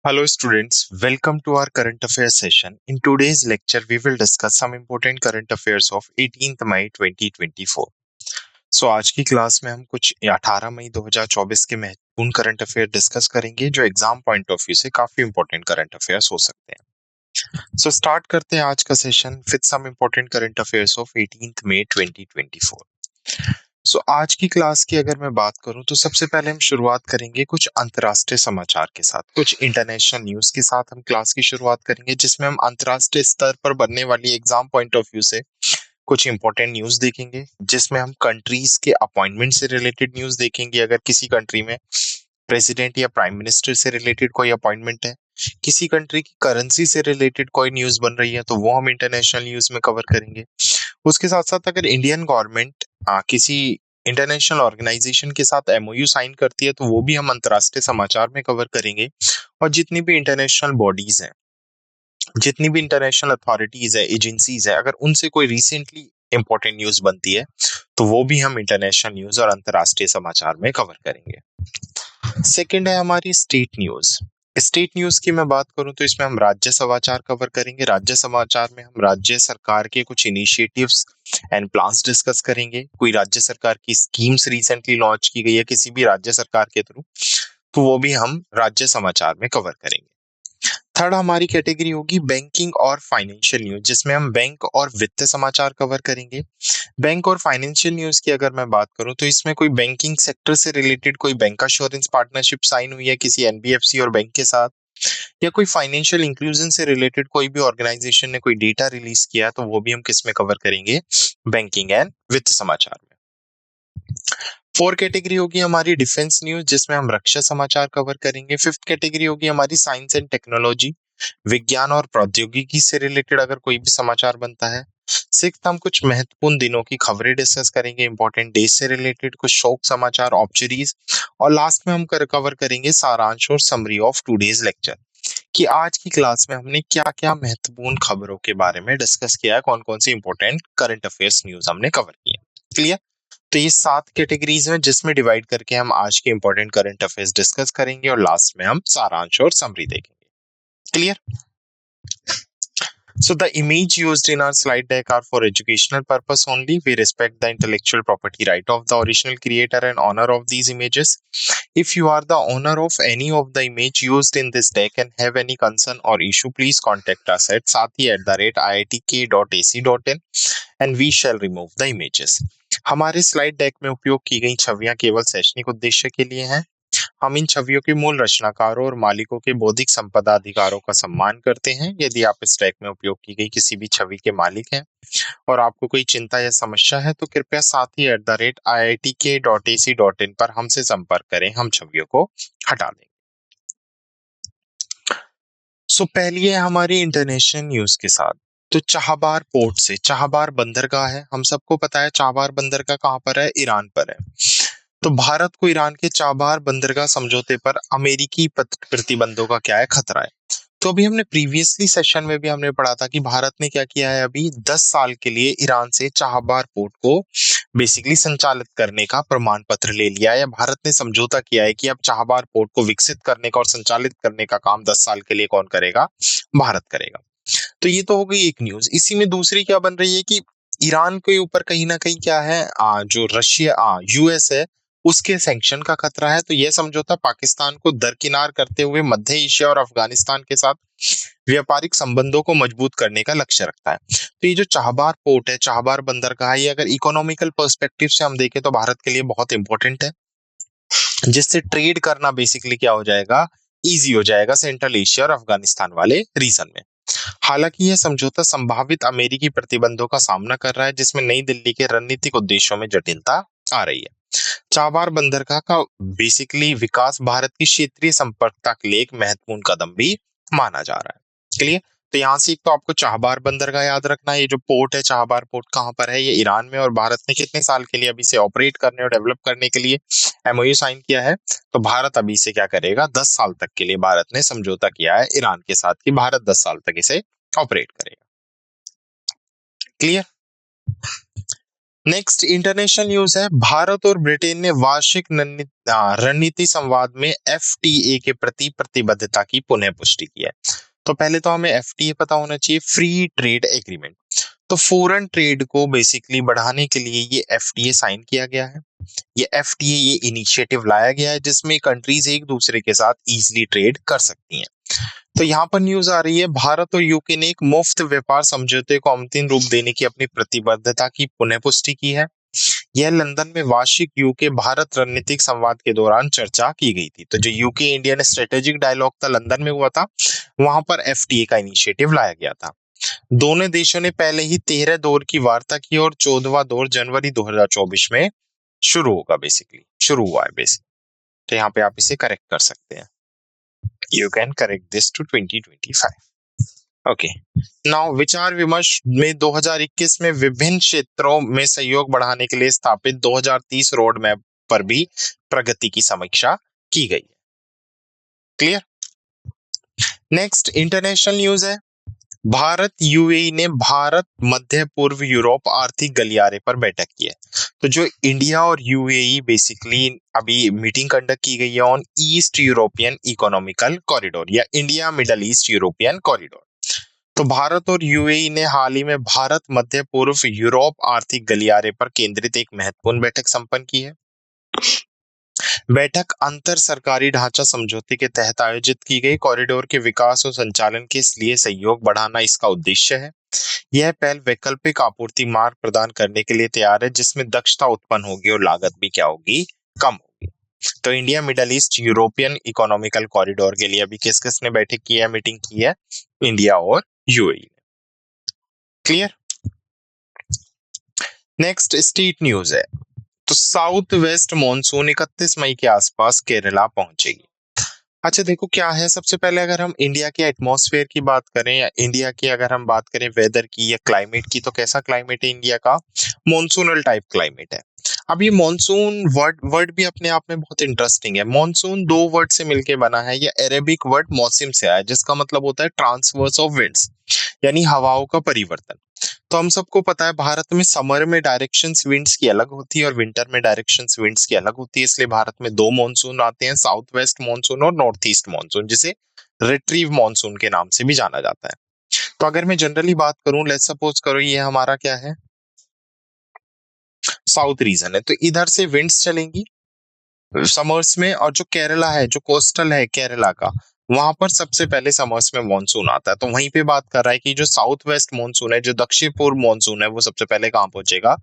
Hello students, welcome to our current affairs session. In today's lecture, we will discuss some important current affairs of 18th मई 2024. So आज की class में हम कुछ 18 मई 2024 के महत्वपूर्ण करंट अफेयर डिस्कस करेंगे जो एग्जाम पॉइंट ऑफ व्यू से काफी इंपॉर्टेंट करंट अफेयर्स हो सकते हैं. So स्टार्ट करते हैं आज का session with some important current affairs of 18th मई 2024. सो आज की क्लास की अगर मैं बात करूं तो सबसे पहले हम शुरुआत करेंगे कुछ अंतर्राष्ट्रीय समाचार के साथ, कुछ इंटरनेशनल न्यूज के साथ हम क्लास की शुरुआत करेंगे जिसमें हम अंतर्राष्ट्रीय स्तर पर बनने वाली एग्जाम पॉइंट ऑफ व्यू से कुछ इंपॉर्टेंट न्यूज देखेंगे, जिसमें हम कंट्रीज के अपॉइंटमेंट से रिलेटेड न्यूज देखेंगे. अगर किसी कंट्री में प्रेसिडेंट या प्राइम मिनिस्टर से रिलेटेड कोई अपॉइंटमेंट है, किसी कंट्री की करेंसी से रिलेटेड कोई न्यूज बन रही है तो वो हम इंटरनेशनल न्यूज में कवर करेंगे. उसके साथ साथ अगर इंडियन गवर्नमेंट किसी इंटरनेशनल ऑर्गेनाइजेशन के साथ एमओयू साइन करती है तो वो भी हम अंतर्राष्ट्रीय समाचार में कवर करेंगे. और जितनी भी इंटरनेशनल बॉडीज हैं, जितनी भी इंटरनेशनल अथॉरिटीज है, एजेंसीज है, अगर उनसे कोई रिसेंटली इंपॉर्टेंट न्यूज बनती है तो वो भी हम इंटरनेशनल न्यूज और अंतर्राष्ट्रीय समाचार में कवर करेंगे. सेकंड है हमारी स्टेट न्यूज. स्टेट न्यूज की मैं बात करूं तो इसमें हम राज्य समाचार कवर करेंगे. राज्य समाचार में हम राज्य सरकार के कुछ इनिशिएटिव्स एंड प्लान्स डिस्कस करेंगे. कोई राज्य सरकार की स्कीम्स रिसेंटली लॉन्च की गई है किसी भी राज्य सरकार के थ्रू, तो वो भी हम राज्य समाचार में कवर करेंगे. थर्ड हमारी कैटेगरी होगी बैंकिंग और फाइनेंशियल न्यूज, जिसमें हम बैंक और वित्त समाचार कवर करेंगे. बैंक और फाइनेंशियल न्यूज की अगर मैं बात करूं तो इसमें कोई बैंकिंग सेक्टर से रिलेटेड कोई बैंक एश्योरेंस पार्टनरशिप साइन हुई है किसी एनबीएफसी और बैंक के साथ, या कोई फाइनेंशियल इंक्लूजन से रिलेटेड कोई भी ऑर्गेनाइजेशन ने कोई डेटा रिलीज किया तो वो भी हम किस में कवर करेंगे, बैंकिंग एंड वित्त समाचार में. फोर कैटेगरी होगी हमारी डिफेंस न्यूज, जिसमें हम रक्षा समाचार कवर करेंगे. फिफ्थ कैटेगरी होगी हमारी साइंस एंड टेक्नोलॉजी, विज्ञान और प्रौद्योगिकी से रिलेटेड अगर कोई भी समाचार बनता है. सिक्स्थ हम कुछ महत्वपूर्ण दिनों की खबरें डिस्कस करेंगे, इंपॉर्टेंट डेज से रिलेटेड कुछ शोक समाचार, ऑब्जरीज. और लास्ट में हम कवर करेंगे सारांश और समरी ऑफ टुडेज लेक्चर, कि आज की क्लास में हमने क्या क्या महत्वपूर्ण खबरों के बारे में डिस्कस किया है, कौन कौन सी इंपॉर्टेंट करंट अफेयर्स न्यूज हमने कवर की है. क्लियर? तो ये 7 कैटेगरीज हैं जिसमें डिवाइड करके हम आज के इंपॉर्टेंट करंट अफेयर्स डिस्कस करेंगे और लास्ट में हम सारांश और समरी देखेंगे. Clear? So the image used in our slide deck are for educational purpose only. We respect the intellectual property right of the original creator and owner of these images. If you are the owner of any of the image used in this deck and have any concern or issue, please contact us at sathi@iitk.ac.in and we shall remove the images. हमारे slide deck में उपयोग की गई छवियां केवल शैक्षणिक उद्देश्य के लिए हैं. हम इन छवियों के मूल रचनाकारों और मालिकों के बौद्धिक संपदा अधिकारों का सम्मान करते हैं. यदि आप इस ट्रैक में उपयोग की गई किसी भी छवि के मालिक हैं और आपको कोई चिंता या समस्या है तो कृपया sathi@iitk.ac.in पर हमसे संपर्क करें, हम छवियों को हटा देंगे. सो पहली है हमारी इंटरनेशनल न्यूज के साथ. तो चाहबार पोर्ट से, चाहबार बंदरगाह है, हम सबको पता है चाहबार बंदरगाह कहाँ पर है, ईरान पर है. तो भारत को ईरान के चाबहार बंदरगाह समझौते पर अमेरिकी प्रतिबंधों का क्या है, खतरा है. तो अभी हमने प्रीवियसली सेशन में भी हमने पढ़ा था कि भारत ने क्या किया है, अभी 10 साल के लिए ईरान से चाबहार पोर्ट को बेसिकली संचालित करने का प्रमाण पत्र ले लिया है. भारत ने समझौता किया है कि अब चाबहार पोर्ट को विकसित करने का और संचालित करने का काम 10 साल के लिए कौन करेगा, भारत करेगा. तो ये तो हो गई एक न्यूज. इसी में दूसरी क्या बन रही है कि ईरान के ऊपर कहीं ना कहीं क्या है, जो रशिया यूएस है उसके सैंक्शन का खतरा है. तो यह समझौता पाकिस्तान को दरकिनार करते हुए मध्य एशिया और अफगानिस्तान के साथ व्यापारिक संबंधों को मजबूत करने का लक्ष्य रखता है. तो ये जो चाहबार पोर्ट है, चाहबार बंदरगाह है, ये अगर इकोनॉमिकल पर्सपेक्टिव से हम देखें तो भारत के लिए बहुत इंपॉर्टेंट है, जिससे ट्रेड करना बेसिकली क्या हो जाएगा, इजी हो जाएगा सेंट्रल एशिया और अफगानिस्तान वाले रीजन में. हालांकि यह समझौता संभावित अमेरिकी प्रतिबंधों का सामना कर रहा है, जिसमें नई दिल्ली के रणनीतिक उद्देश्यों में जटिलता आ रही है. चाबार बंदरगाह का बेसिकली विकास भारत की क्षेत्रीय संपर्कता के लिए एक महत्वपूर्ण कदम भी माना जा रहा है. क्लियर? तो यहाँ से एक तो आपको चाहबार बंदरगाह याद रखना है. ये जो पोर्ट है चाहबार पोर्ट कहाँ पर है, ये ईरान में, और भारत ने कितने साल के लिए अभी से ऑपरेट करने और डेवलप करने के लिए एमओयू साइन किया है. तो भारत अभी से क्या करेगा, 10 साल तक के लिए भारत ने समझौता किया है ईरान के साथ कि भारत 10 साल तक इसे ऑपरेट करेगा. क्लियर? नेक्स्ट इंटरनेशनल न्यूज है, भारत और ब्रिटेन ने वार्षिक रणनीति संवाद में एफटीए के प्रति प्रतिबद्धता की पुनः पुष्टि की है। तो पहले तो हमें एफटीए पता होना चाहिए, फ्री ट्रेड एग्रीमेंट। तो फॉरेन ट्रेड को बेसिकली बढ़ाने के लिए ये एफटीए साइन किया गया है। ये एफटीए ये इनिशिएटिव लाया गया है जिसमें कंट्रीज एक दूसरे के साथ इजीली ट्रेड कर सकती हैं। तो यहाँ पर न्यूज आ रही है, भारत और यूके ने एक मुफ्त व्यापार समझौते को अंतिम रूप देने की अपनी प्रतिबद्धता की पुनः पुष्टि की है। यह लंदन में वार्षिक यूके भारत रणनीतिक संवाद के दौरान चर्चा की गई थी। तो जो यूके इंडियन स्ट्रेटेजिक डायलॉग था लंदन में हुआ था, वहां पर एफटीए का इनिशिएटिव लाया गया था। दोनों देशों ने पहले ही 13 दौर की वार्ता की और 14वां दौर जनवरी 2024 में शुरू होगा, बेसिकली शुरू हुआ है बेसिकली। तो यहाँ पे आप इसे करेक्ट कर सकते हैं, you can correct this to 2025। Okay, now विचार विमर्श में 2021 में विभिन्न क्षेत्रों में सहयोग बढ़ाने के लिए स्थापित 2030 रोड मैप पर भी प्रगति की समीक्षा की गई है। क्लियर। नेक्स्ट इंटरनेशनल न्यूज है, भारत यूएई ने भारत मध्य पूर्व यूरोप आर्थिक गलियारे पर बैठक की है। तो जो इंडिया और यूएई बेसिकली अभी मीटिंग कंडक्ट की गई है on east European economical corridor या India middle east European corridor. तो भारत और यूएई ने हाल ही में भारत मध्य पूर्व यूरोप आर्थिक गलियारे पर केंद्रित एक महत्वपूर्ण बैठक संपन्न की है। बैठक अंतर सरकारी ढांचा समझौते के तहत आयोजित की गई। कॉरिडोर के विकास और संचालन के लिए सहयोग बढ़ाना इसका उद्देश्य है। यह पहल वैकल्पिक आपूर्ति मार्ग प्रदान करने के लिए तैयार है जिसमें दक्षता उत्पन्न होगी और लागत भी क्या होगी, कम होगी। तो India middle east European economical corridor के लिए अभी किस किस ने बैठक की है, मीटिंग की है? इंडिया और UAE. Clear. Next state news है, तो साउथ वेस्ट मॉनसून 31 मई के आसपास केरला पहुंचेगी। अच्छा देखो क्या है, सबसे पहले अगर हम इंडिया के एटमॉस्फेयर की बात करें या इंडिया की अगर हम बात करें वेदर की या क्लाइमेट की, तो कैसा क्लाइमेट है इंडिया का? मॉनसूनल टाइप क्लाइमेट है। अब ये मॉनसून वर्ड वर्ड भी अपने आप में बहुत इंटरेस्टिंग है। मॉनसून दो वर्ड से मिलके बना है, ये अरेबिक वर्ड मौसम से आया है जिसका मतलब होता है ट्रांसवर्स ऑफ विंड्स, यानी हवाओं का परिवर्तन। तो हम सबको पता है भारत में समर में डायरेक्शंस विंड्स की अलग होती है और विंटर में डायरेक्शंस विंड्स की अलग होती है, इसलिए भारत में दो मॉनसून आते हैं, साउथ वेस्ट मॉनसून और नॉर्थ ईस्ट मॉनसून, जिसे रिट्रीव मॉनसून के नाम से भी जाना जाता है। तो अगर मैं जनरली बात करूं, लेट्स सपोज करो ये हमारा क्या है, साउथ रीजन है, तो इधर से विंड्स चलेंगी समर्स में, और जो केरला है, जो कोस्टल है केरला का, वहां पर सबसे पहले समर्स में मॉनसून आता है। तो वहीं पे बात कर रहा है कि जो साउथ वेस्ट मॉनसून है, जो दक्षिण पूर्व मॉनसून है, वो सबसे पहले कहां पहुंचेगा?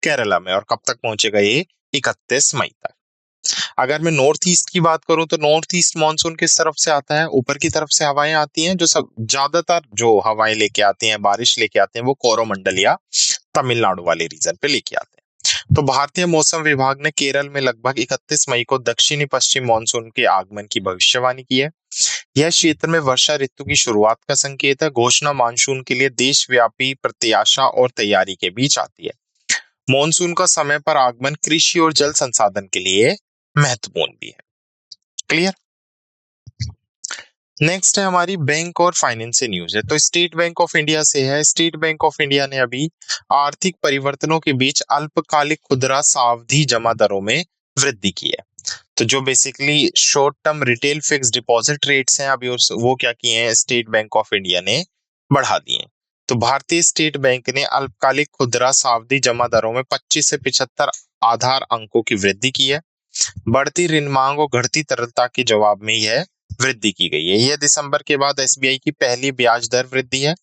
केरला में। और कब तक पहुंचेगा ये? 31 मई तक। अगर मैं नॉर्थ ईस्ट की बात करूं, तो नॉर्थ ईस्ट मॉनसून किस तरफ से आता है? ऊपर की तरफ से हवाएं आती हैं, जो सब ज्यादातर जो हवाएं लेके आती हैं, बारिश लेके आते हैं, वो कोरोमंडल या तमिलनाडु वाले रीजन पे लेके आते हैं। तो भारतीय मौसम विभाग ने केरल में लगभग 31 मई को दक्षिणी पश्चिम मानसून के आगमन की भविष्यवाणी की है। यह क्षेत्र में वर्षा ऋतु की शुरुआत का संकेत है। घोषणा मानसून के लिए देशव्यापी प्रत्याशा और तैयारी के बीच आती है। मानसून का समय पर आगमन कृषि और जल संसाधन के लिए महत्वपूर्ण भी है। क्लियर। नेक्स्ट है हमारी बैंक और फाइनेंस से न्यूज है, तो स्टेट बैंक ऑफ इंडिया से है। स्टेट बैंक ऑफ इंडिया ने अभी आर्थिक परिवर्तनों के बीच अल्पकालिक खुदरा सावधि जमा दरों में वृद्धि की है। तो जो basically short term retail fix deposit rates हैं, अभी वो क्या किए हैं, स्टेट बैंक ऑफ इंडिया ने बढ़ा दिए हैं। तो भारतीय स्टेट बैंक ने अल्पकालिक खुदरा सावधि जमा दरों में 25 से 75 आधार अंकों की वृद्धि की है। बढ़ती ऋण मांग और घटती तरलता के जवाब में यह वृद्धि की गई है। यह दिसंबर के बाद एसबीआई की पहली ब्याज दर वृद्धि है।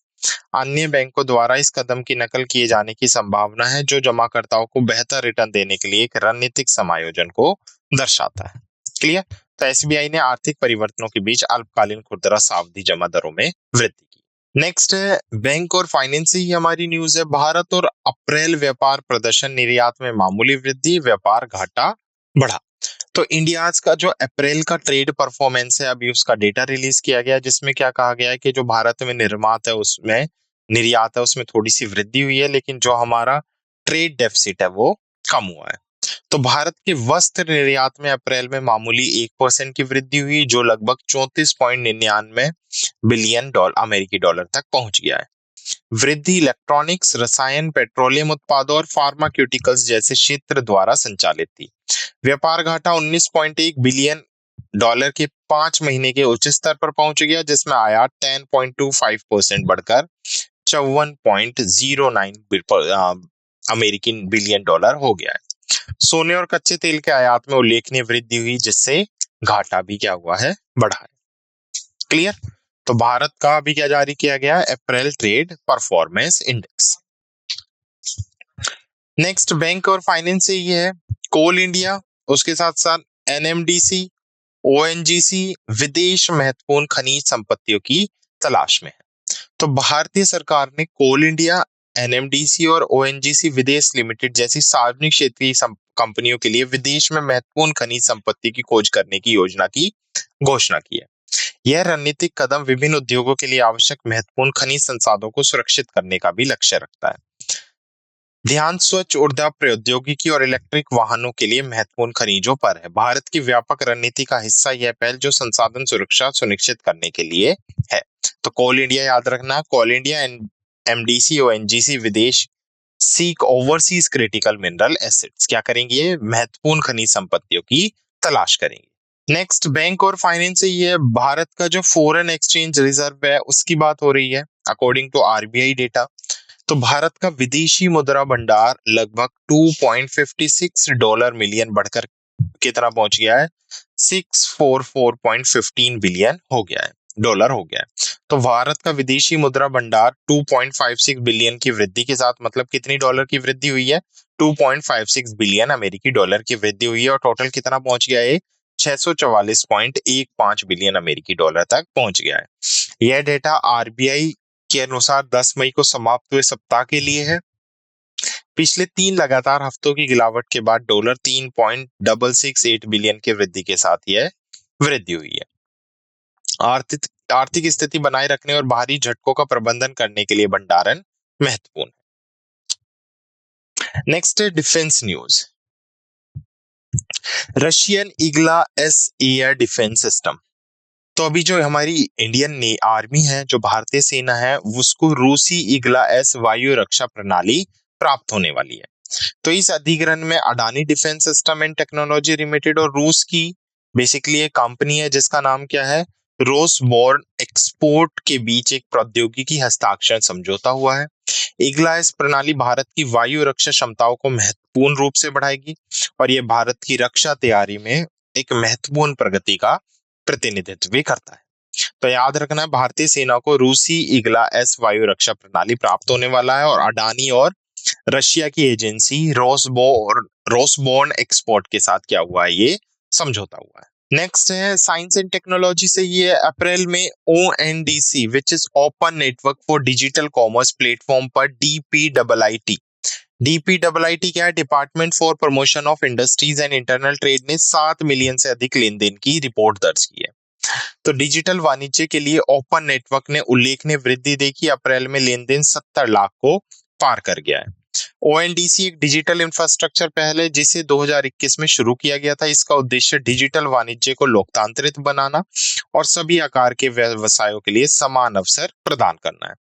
अन्य बैंकों द्वारा इस कदम की नकल किए जाने की संभावना है, जो जमाकर्ताओं को बेहतर रिटर्न देने के लिए एक रणनीतिक समायोजन को दर्शाता है। क्लियर। तो एसबीआई ने आर्थिक परिवर्तनों के बीच अल्पकालीन खुदरा सावधि जमा दरों में वृद्धि की। नेक्स्ट है बैंक और फाइनेंस ही हमारी न्यूज है। भारत और अप्रैल व्यापार प्रदर्शन, निर्यात में मामूली वृद्धि, व्यापार घाटा बढ़ा। तो इंडियाज का जो अप्रैल का ट्रेड परफॉर्मेंस है, अभी उसका डेटा रिलीज किया गया, जिसमें क्या कहा गया है कि जो भारत में निर्यात है उसमें थोड़ी सी वृद्धि हुई है, लेकिन जो हमारा ट्रेड डेफिसिट है वो कम हुआ है। तो भारत के वस्त्र निर्यात में अप्रैल में मामूली 1% की वृद्धि हुई, जो लगभग 34.99 बिलियन अमेरिकी डॉलर तक पहुंच गया है। वृद्धि इलेक्ट्रॉनिक्स, रसायन, पेट्रोलियम उत्पादों और फार्मास्यूटिकल्स जैसे क्षेत्र द्वारा संचालित थी। व्यापार घाटा 19.1 बिलियन डॉलर के 5 महीने के उच्च स्तर पर पहुंच गया, जिसमें आयात 10.25% बढ़कर 54.09 अमेरिकी बिलियन डॉलर हो गया है। सोने और कच्चे तेल के आयात में उल्लेखनीय वृद्धि हुई, जिससे घाटा भी क्या हुआ है, बढ़ा है। क्लियर। तो भारत का अभी क्या जारी किया गया है, April trade performance index. Next bank और फाइनेंस से ये है कोल इंडिया, उसके साथ साथ एनएमडीसी, ओएनजीसी विदेश महत्वपूर्ण खनिज संपत्तियों की तलाश में है। तो भारतीय सरकार ने कोल इंडिया, एनएमडीसी और ओएनजीसी विदेश लिमिटेड जैसी सार्वजनिक क्षेत्रीय कंपनियों के लिए विदेश में महत्वपूर्ण खनिज संपत्ति की खोज करने की योजना की घोषणा की है। यह रणनीतिक कदम विभिन्न उद्योगों के लिए आवश्यक महत्वपूर्ण खनिज संसाधनों को सुरक्षित करने का भी लक्ष्य रखता है। ध्यान स्वच्छ ऊर्जा प्रौद्योगिकी और इलेक्ट्रिक वाहनों के लिए महत्वपूर्ण खनिजों पर है। भारत की व्यापक रणनीति का हिस्सा यह पहल जो संसाधन सुरक्षा सुनिश्चित करने के लिए है। तो कोल इंडिया याद रखना, कोल इंडिया, एमडीसी, ओएनजीसी विदेश seek overseas critical mineral assets क्या करेंगे, ये महत्वपूर्ण खनिज संपत्तियों की तलाश करेंगे। नेक्स्ट बैंक और फाइनेंस से ये भारत का जो फॉरेन एक्सचेंज रिजर्व है उसकी बात हो रही है। अकॉर्डिंग टू आरबीआई डेटा, तो भारत का विदेशी मुद्रा भंडार लगभग 2.56 डॉलर मिलियन बढ़कर कितना पहुंच गया है, 644.15 बिलियन हो गया है, डॉलर हो गया है। तो भारत का विदेशी मुद्रा भंडार 2.56 बिलियन की वृद्धि के साथ, मतलब कितनी डॉलर की वृद्धि हुई है, 2.56 बिलियन अमेरिकी डॉलर की वृद्धि हुई है, और टोटल कितना पहुंच गया है, 644.15 बिलियन अमेरिकी डॉलर तक पहुंच गया है। यह डेटा आरबीआई के अनुसार 10 मई को समाप्त हुए सप्ताह के लिए है। पिछले 3 लगातार हफ्तों की गिरावट के बाद डॉलर 3.668 बिलियन की वृद्धि के साथ यह वृद्धि हुई है। आर्थिक स्थिति बनाए रखने और बाहरी झटकों का प्रबंधन करने के लिए भंडारण महत्वपूर्ण है। नेक्स्ट है defence news. Russian Igla S air defence system, तो अभी जो हमारी इंडियन आर्मी है, जो भारतीय सेना है, उसको रूसी ईगला एस वायु रक्षा प्रणाली प्राप्त होने वाली है। तो इस अधिग्रहण में Adani defence system and technology limited और रूस की बेसिकली एक कंपनी है जिसका नाम क्या है, रोसबोर्न एक्सपोर्ट के बीच एक प्रौद्योगिकी हस्ताक्षर समझौता हुआ है। ईगला एस प्रणाली भारत की वायु रक्षा क्षमताओं को महत्वपूर्ण रूप से बढ़ाएगी और यह भारत की रक्षा तैयारी में एक महत्वपूर्ण प्रगति का प्रतिनिधित्व भी करता है। तो याद रखना है, भारतीय सेना को रूसी ईगला एस वायु रक्षा प्रणाली प्राप्त होने वाला है और अडानी और रशिया की एजेंसी रोसबोर्न एक्सपोर्ट के साथ क्या हुआ है, ये समझौता हुआ है। नेक्स्ट है साइंस एंड टेक्नोलॉजी से, ये अप्रैल में ONDC which is open network for digital commerce platform पर डीपीआईटी क्या है, department for promotion of industries and internal trade ने 7 मिलियन से अधिक लेन देन की रिपोर्ट दर्ज की है। तो डिजिटल वाणिज्य के लिए ओपन नेटवर्क ने उल्लेखनीय वृद्धि देखी, अप्रैल में लेन देन 70 लाख को पार कर गया है। ओएनडीसी एक डिजिटल इंफ्रास्ट्रक्चर पहल है जिसे 2021 में शुरू किया गया था। इसका उद्देश्य डिजिटल वाणिज्य को लोकतांत्रिक बनाना और सभी आकार के व्यवसायों के लिए समान अवसर प्रदान करना है।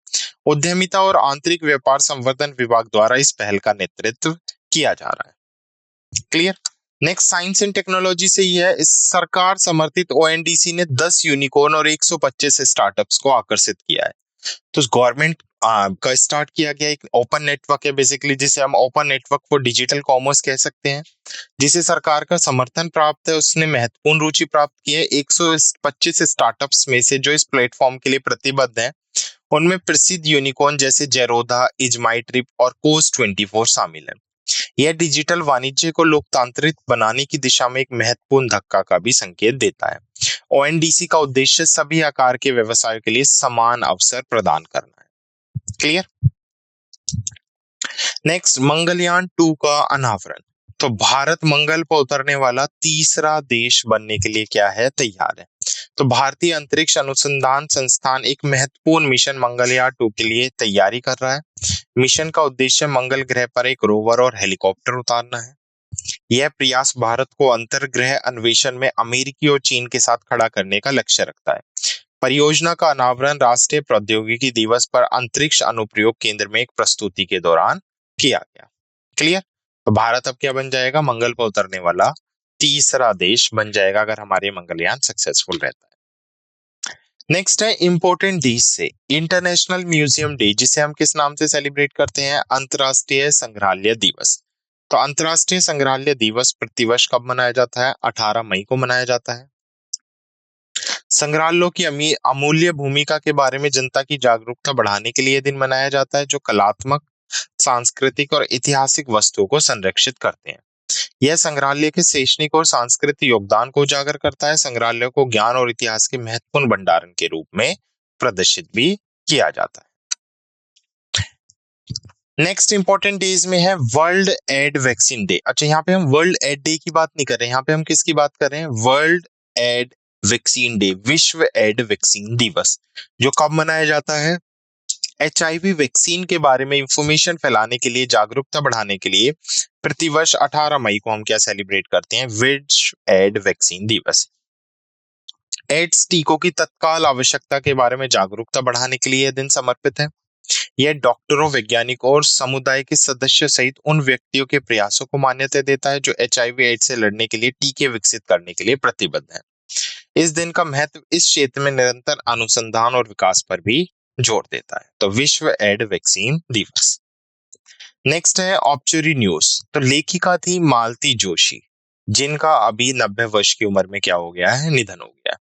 उद्यमिता और आंतरिक व्यापार संवर्धन विभाग द्वारा इस पहल का नेतृत्व किया जा रहा है। Clear. Next science and technology से यह है, इस सरकार समर्थित ओएनडीसी ने 10 यूनिकॉर्न और 125 स्टार्टअप्स को आकर्षित किया है। तो गवर्नमेंट का स्टार्ट किया गया एक ओपन नेटवर्क है बेसिकली, जिसे हम open network for digital commerce कह सकते हैं, जिसे सरकार का समर्थन प्राप्त है। उसने महत्वपूर्ण रुचि प्राप्त की है। 125 स्टार्टअप्स में से जो इस प्लेटफॉर्म के लिए प्रतिबद्ध हैं, उनमें प्रसिद्ध यूनिकॉर्न जैसे जेरोधा, इजमाइट्रिप और कोस24 शामिल है। यह डिजिटल वाणिज्य को लोकतांत्रिक बनाने की दिशा में एक महत्वपूर्ण धक्का का भी संकेत देता है। ओएनडीसी का उद्देश्य सभी आकार के व्यवसायों के लिए समान अवसर प्रदान करना है। क्लियर। नेक्स्ट मंगलयान 2 का अनावरण। तो भारत मंगल पर उतरने वाला तीसरा देश बनने के लिए क्या है, तैयार है। तो भारतीय अंतरिक्ष अनुसंधान संस्थान एक महत्वपूर्ण मिशन मंगलयान 2 के लिए तैयारी कर रहा है। मिशन का उद्देश्य मंगल ग्रह पर एक रोवर और हेलीकॉप्टर उतारना है। यह प्रयास भारत को अंतर्ग्रह अन्वेषण में अमेरिकी और चीन के साथ खड़ा करने का लक्ष्य रखता है। परियोजना का अनावरण राष्ट्रीय प्रौद्योगिकी दिवस पर अंतरिक्ष अनुप्रयोग केंद्र में एक प्रस्तुति के दौरान किया गया। क्लियर। तो भारत अब क्या बन जाएगा, मंगल पर उतरने वाला तीसरा देश बन जाएगा अगर हमारे मंगलयान सक्सेसफुल रहता है। नेक्स्ट है इंपॉर्टेंट डीज से इंटरनेशनल म्यूजियम डे, जिसे हम किस नाम से सेलिब्रेट करते हैं, अंतरराष्ट्रीय संग्रहालय दिवस। तो अंतरराष्ट्रीय संग्रहालय दिवस प्रतिवर्ष कब मनाया जाता है, 18 मई को मनाया जाता है। संग्रहालयों की अमूल्य भूमिका के बारे में जनता की जागरूकता बढ़ाने के लिए यह दिन मनाया जाता है, जो कलात्मक, सांस्कृतिक और ऐतिहासिक वस्तुओं को संरक्षित करते हैं। यह संग्रहालय के शैक्षणिक और सांस्कृतिक योगदान को उजागर करता है। संग्रहालय को ज्ञान और इतिहास के महत्वपूर्ण भंडारण के रूप में प्रदर्शित भी किया जाता है। नेक्स्ट इंपॉर्टेंट डेज में है वर्ल्ड एड वैक्सीन डे। अच्छा, यहाँ पे हम वर्ल्ड एड डे की बात नहीं कर रहे हैं, यहाँ पे हम किसकी बात कर रहे हैं, वर्ल्ड एड वैक्सीन डे, विश्व एड वैक्सीन दिवस, जो कब मनाया जाता है, HIV वैक्सीन के बारे में इंफॉर्मेशन फैलाने के लिए, जागरूकता बढ़ाने के लिए प्रतिवर्ष 18 मई को हम क्या सेलिब्रेट करते हैं, विश्व एड वैक्सीन दिवस। एड्स टीकों की तत्काल आवश्यकता के बारे में जागरूकता बढ़ाने के लिए यह दिन समर्पित है। यह डॉक्टरों, वैज्ञानिकों और समुदाय के सदस्यों सहित उन व्यक्तियों के प्रयासों को मान्यता देता है जो HIV एड्स से लड़ने के लिए टीके विकसित करने के लिए प्रतिबद्ध हैं। इस दिन का महत्व इस क्षेत्र में निरंतर अनुसंधान और विकास पर भी जोर देता है। तो विश्व एड वैक्सीन दिवस। नेक्स्ट है ऑब्चुरी न्यूज। तो लेखिका थी मालती जोशी, जिनका अभी 90 वर्ष की उम्र में क्या हो गया है, निधन हो गया है।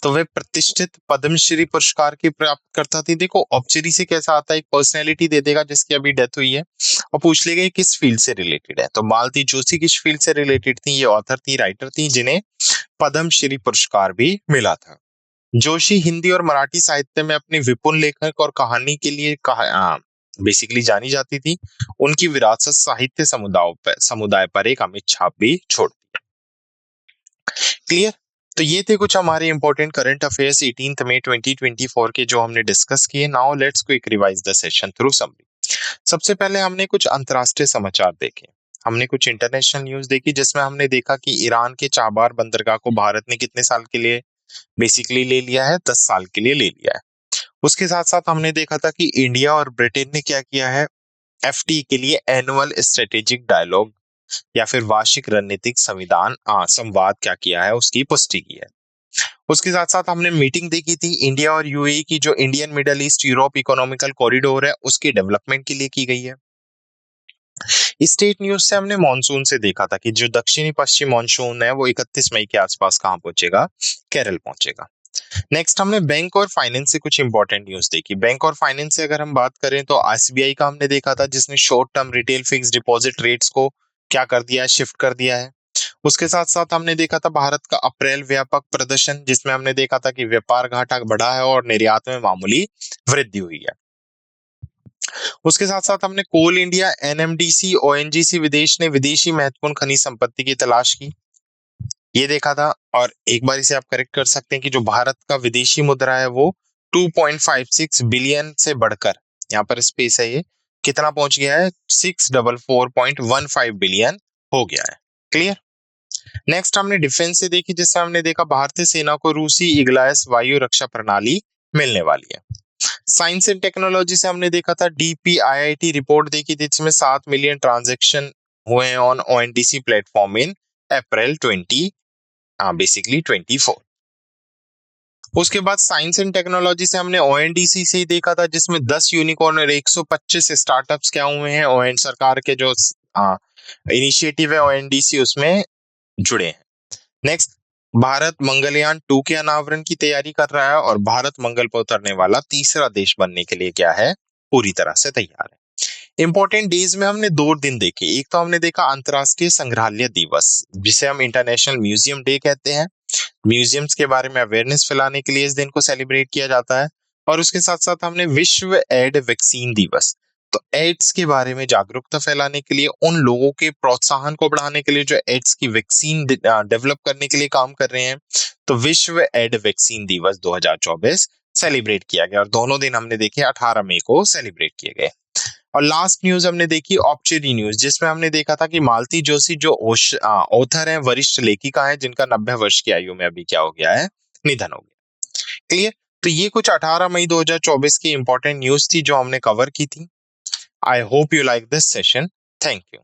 तो वे प्रतिष्ठित पद्मश्री पुरस्कार की प्राप्तकर्ता थी। देखो ऑब्चुरी से कैसा आता है, एक पर्सनैलिटी दे देगा जिसकी अभी डेथ हुई है और पूछ लेगा किस फील्ड से रिलेटेड है। तो मालती जोशी किस फील्ड से रिलेटेड थी, ये ऑथर थी, राइटर थी, जिन्हें पद्मश्री पुरस्कार भी मिला था। जोशी हिंदी और मराठी साहित्य में अपने विपुल लेखक और कहानी के लिए बेसिकली जानी जाती थी। उनकी विरासत साहित्य समुदाय पर एक अमिट छाप भी छोड़ती है। क्लियर। तो ये थे कुछ हमारे इंपॉर्टेंट करंट अफेयर्स 18 मई 2024 के जो हमने डिस्कस किए। Now let's quick revise the session through summary. सबसे पहले हमने कुछ अंतरराष्ट्रीय समाचार देखे, हमने कुछ इंटरनेशनल न्यूज देखी, जिसमें हमने देखा कि ईरान के चाबार बंदरगाह को भारत ने कितने साल के लिए बेसिकली ले लिया है, 10 साल के लिए ले लिया है। उसके साथ साथ हमने देखा था कि इंडिया और ब्रिटेन ने क्या किया है, FTA के लिए एनुअल स्ट्रेटेजिक डायलॉग या फिर वार्षिक रणनीतिक संवाद क्या किया है, उसकी पुष्टि की है। उसके साथ साथ हमने मीटिंग देखी थी इंडिया और UAE की, जो Indian middle east Europe economical corridor है, उसकी डेवलपमेंट के लिए की गई है। स्टेट न्यूज से हमने मॉनसून से देखा था कि जो दक्षिणी पश्चिम मॉनसून है वो 31 मई के आसपास कहां पहुंचेगा, केरल पहुंचेगा। नेक्स्ट हमने बैंक और फाइनेंस से कुछ इंपॉर्टेंट न्यूज देखी। बैंक और फाइनेंस से अगर हम बात करें तो SBI का हमने देखा था, जिसने short term retail fix deposit rates को क्या कर दिया है, शिफ्ट कर दिया है। उसके साथ साथ हमने देखा था भारत का अप्रैल व्यापक प्रदर्शन, जिसमें हमने देखा था कि व्यापार घाटा बढ़ा है और निर्यात में मामूली वृद्धि हुई है। उसके साथ साथ हमने कोल इंडिया, NMDC, ONGC विदेश ने विदेशी महत्वपूर्ण खनिज संपत्ति की तलाश की, ये देखा था। और एक बार इसे आप करेक्ट कर सकते हैं कि जो भारत का विदेशी मुद्रा है वो 2.56 बिलियन से बढ़कर, यहाँ पर स्पेस है, ये कितना पहुंच गया है, 644.15 बिलियन हो गया है। क्लियर। नेक्स्ट हमने डिफेंस से देखी, जिससे हमने देखा भारतीय सेना को रूसी इग्लायस वायु रक्षा प्रणाली मिलने वाली है। साइंस एंड टेक्नोलॉजी से हमने देखा था DPIIT रिपोर्ट देखी थी, जिसमें 7 मिलियन ट्रांजैक्शन हुए ऑन ONDC प्लेटफॉर्म इन अप्रैल 24। उसके बाद साइंस एंड टेक्नोलॉजी से हमने ONDC से ही देखा था, जिसमें 10 यूनिकॉर्न और 125 स्टार्टअप्स क्या हुए हैं, ON सरकार के जो इनिशिएटिव है ONDC उसमें जुड़े हैं। नेक्स्ट, भारत मंगलयान 2 के अनावरण की तैयारी कर रहा है और भारत मंगल पर उतरने वाला तीसरा देश बनने के लिए क्या है, पूरी तरह से तैयार है। इंपॉर्टेंट डेज में हमने 2 दिन देखे। एक तो हमने देखा अंतरराष्ट्रीय संग्रहालय दिवस, जिसे हम इंटरनेशनल म्यूजियम डे कहते हैं। म्यूजियम्स के बारे में अवेयरनेस फैलाने के लिए इस दिन को सेलिब्रेट किया जाता है। और उसके साथ साथ हमने विश्व एड वैक्सीन दिवस, तो एड्स के बारे में जागरूकता फैलाने के लिए, उन लोगों के प्रोत्साहन को बढ़ाने के लिए जो एड्स की वैक्सीन डेवलप करने के लिए काम कर रहे हैं, तो विश्व एड वैक्सीन दिवस 2024 सेलिब्रेट किया गया। और दोनों दिन हमने देखे 18 मई को सेलिब्रेट किए गए। और लास्ट न्यूज हमने देखी ऑब्चुरी न्यूज, जिसमें हमने देखा था कि मालती जोशी जो ऑथर है, वरिष्ठ लेखिका है, जिनका 90 वर्ष की आयु में अभी क्या हो गया है, निधन हो गया। क्लियर। तो ये कुछ 18 मई 2024 की इंपॉर्टेंट न्यूज़ थी जो हमने कवर की थी। I hope you like this session. Thank you.